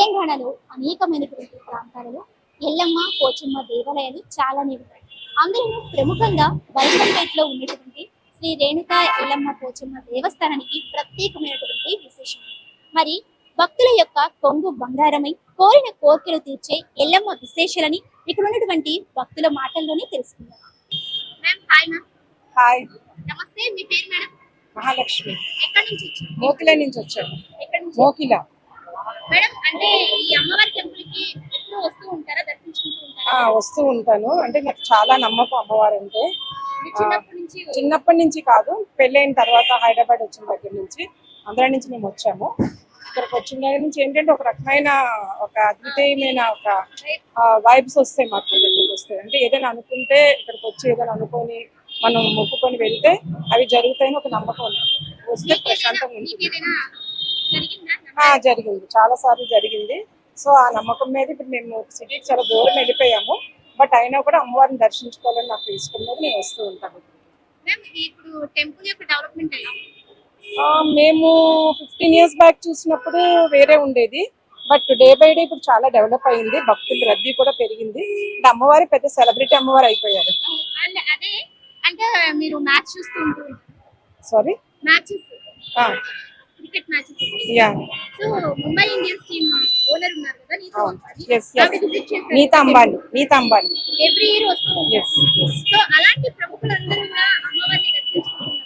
తెలంగాణలో అనేకమైనటువంటి ప్రాంతాలలో ఎల్లమ్మ పోచమ్మ దేవాలయాలు చాలానే ఉంటాయి. అందులో ప్రముఖంగా బల్కంపేటలో ఉన్నటువంటి శ్రీ రేణుకా ఎల్లమ్మ పోచమ్మ దేవస్థానానికి ప్రత్యేకమైనటువంటి విశేషం. మరి భక్తుల యొక్క కొంగు బంగారమై కోరిన కోరికలు తీర్చే ఎల్లమ్మ విశేషాలని ఇక్కడ ఉన్నటువంటి భక్తుల మాటల్లోనే తెలుసుకుందాం. Ma'am hi ma'am. హాయ్, నమస్తే, మీ పేరు మేడం? మహాలక్ష్మి. ఎక్కడి నుంచి వచ్చారు? మోకిల నుంచి వచ్చాను. ఎక్కడి నుంచి మోకిల. మేడం, అంటే ఈ అమ్మవారి టెంపుల్ కి ఎప్పుడు వస్తూ ఉంటారా, దర్శించుకుంటూ ఉంటారా? వస్తూ ఉంటాను. అంటే నాకు చాలా నమ్మకం అమ్మవారు అంటే. మీ చిన్నప్పటి నుంచి చిన్నప్పటి నుంచి కాదు, పెళ్ళైన తర్వాత హైదరాబాద్ వచ్చిన దగ్గర నుంచి, ఆంధ్ర నుంచి మేము వచ్చాము. ఇక్కడికి వచ్చిన దగ్గర నుంచి ఏంటంటే ఒక రకమైన ఒక అద్వితీయమైన ఒక వైబ్స్ వస్తాయి మాకు. ఇక్కడికి వస్తాయి అంటే ఏదైనా అనుకుంటే ఇక్కడికి వచ్చి ఏదైనా అనుకొని మనం మొక్కుకొని వెళ్తే అవి జరుగుతాయని ఒక నమ్మకం ఉంది. వస్తే ప్రశాంతంగా ఉంటుంది. జరిగింది, చాలా సార్లు జరిగింది. సో ఆ నమ్మకం మీద ఇప్పుడు మేము సిటీకి చాలా దూరం వెళ్ళిపోయాము. బట్ అయినా కూడా అమ్మవారిని దర్శించుకోవాలని నాకు ఇష్టం మీద నేను వస్తూ ఉంటాను. ఇప్పుడు టెంపుల్ యొక్క డెవలప్మెంట్ ఎలా? మేము 15 years బ్యాక్ చూసినప్పుడు వేరే ఉండేది. బట్ డే బై డే ఇప్పుడు చాలా డెవలప్ అయింది. భక్తుల రద్దీ కూడా పెరిగింది. అమ్మవారి పెద్ద సెలబ్రిటీ అమ్మవారు అయిపోయారు. అదే అంటే మీరు మ్యాచ్ చూస్తూ ఉంటారు. Sorry, matches, cricket matches. Yeah. So Mumbai Indians team owner ఉన్నారు కదా, నీతా అంబానీ. ఎవ్రీ ఇయర్ వస్తుంది. సో అలాంటి ప్రముఖులందరూ కూడా అమ్మవారిని దర్శించుకుంటున్నారు.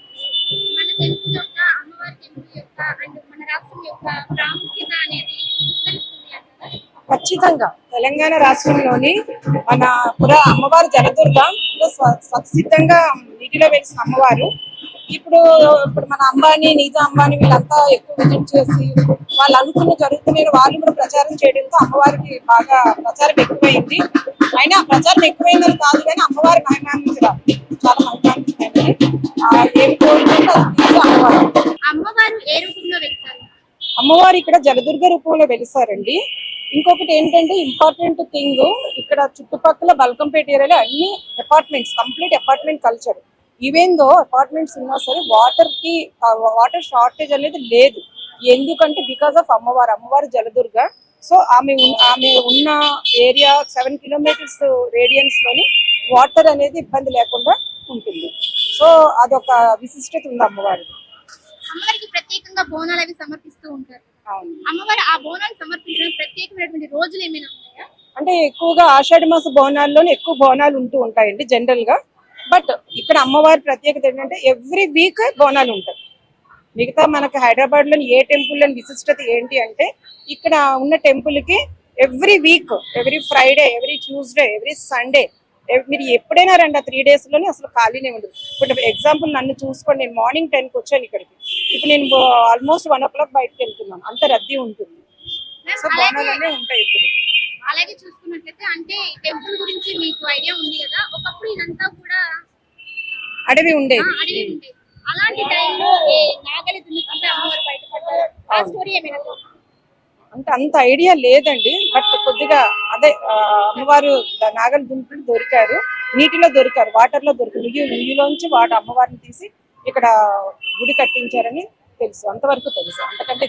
మన టెంపుల్ యొక్క, అమ్మవారి టెంపుల్ యొక్క అండ్ మన రాష్ట్రం యొక్క ప్రాముఖ్యత అనేది విస్తరిస్తుంది అంటారా? ఖచ్చితంగా తెలంగాణ రాష్ట్రంలోని మన అమ్మవారు జలదుర్గ స్వసిద్ధంగా నీటిలో వెలిసిన అమ్మవారు. ఇప్పుడు మన అంబానీ, నీతా అంబానీ వీళ్ళంతా ఎక్కువ విజిట్ చేసి వాళ్ళు అనుకున్న జరుగుతున్నాయి. వాళ్ళు కూడా ప్రచారం చేయడంతో అమ్మవారికి బాగా ప్రచారం ఎక్కువైంది. అయినా ప్రచారం ఎక్కువైందని కాదు కానీ అమ్మవారి మహిమాన్వించడం చాలా మహిమాన్వించింది. ఏమి కోరుకుంటే అది అమ్మవారు. అమ్మవారు ఏ రూపంలో వెళ్తారు? అమ్మవారు ఇక్కడ జలదుర్గ రూపంలో వెలిసారండి. ఇంకొకటి ఏంటంటే ఇంపార్టెంట్ థింగ్, ఇక్కడ చుట్టుపక్కల బల్కంపేట ఏరియాలో అన్ని apartments, complete apartment culture. Even though apartments ఉన్నా సరే వాటర్ షార్టేజ్ అనేది లేదు. ఎందుకంటే బికాస్ ఆఫ్ అమ్మవారు జలదుర్గ. సో ఆమె ఉన్న ఏరియా 7 kilometers రేడియన్స్ లోని వాటర్ అనేది ఇబ్బంది లేకుండా ఉంటుంది. సో అదొక విశిష్టత ఉంది అమ్మవారికి. అమ్మవారికి ప్రత్యేకంగా బోనాలు అవి సమర్పిస్తూ ఉంటారు. అమ్మవారు ఆ బోనాలు సమర్పించడానికి ప్రత్యేకమైనటువంటి రోజులు ఏమైనా ఉన్నాయా? అంటే ఎక్కువగా ఆషాఢ మాస బోనాల్లోనే ఎక్కువ బోనాలు ఉంటూ ఉంటాయండి జనరల్ గా. బట్ ఇక్కడ అమ్మవారి ప్రత్యేకత ఏంటంటే ఎవ్రీ వీక్ బోనాలు ఉంటాయి. మిగతా మనకి హైదరాబాద్ లోని ఏ టెంపుల్ లోని విశిష్టత ఏంటి అంటే ఇక్కడ ఉన్న టెంపుల్ కి every week, every Friday, every Tuesday, every Sunday మీరు ఎప్పుడైనా రండి. ఆ 3 days లోనే అసలు ఖాళీనే ఉండదు. ఇప్పుడు ఎగ్జాంపుల్ నన్ను చూసుకోండి, నేను మార్నింగ్ 10కి వచ్చాను ఇక్కడికి. ఇప్పుడు నేను ఆల్మోస్ట్ 1 o'clock బయటకు వెళ్తున్నాను. అంత రద్దీ ఉంటుంది. సో బోనాలనే ఉంటాయి ఇప్పుడు. అలాగే చూసుకున్నట్లయితే అంటే టెంపుల్ గురించి మీకు ఐడియా ఉంది కదా, ఒకప్పుడు ఇదంతా కూడా అడవి ఉండేది. అలాంటి టైంలో నాగలి దున్నుకుంటే అమ్మవారు బయటపడ్డారు. ఆ స్టోరీ ఏమైనా? అంటే అంత ఐడియా లేదండి. బట్ కొద్దిగా అదే అమ్మవారు నాగలి దున్నుకుని దొరికారు, నీటిలో దొరికారు, వాటర్ లో దొరికారు. నుయ్యిలోంచి అమ్మవారిని తీసి ఇక్కడ గుడి కట్టించారని తెలుసు. అంతవరకు తెలుసు, అంతకంటే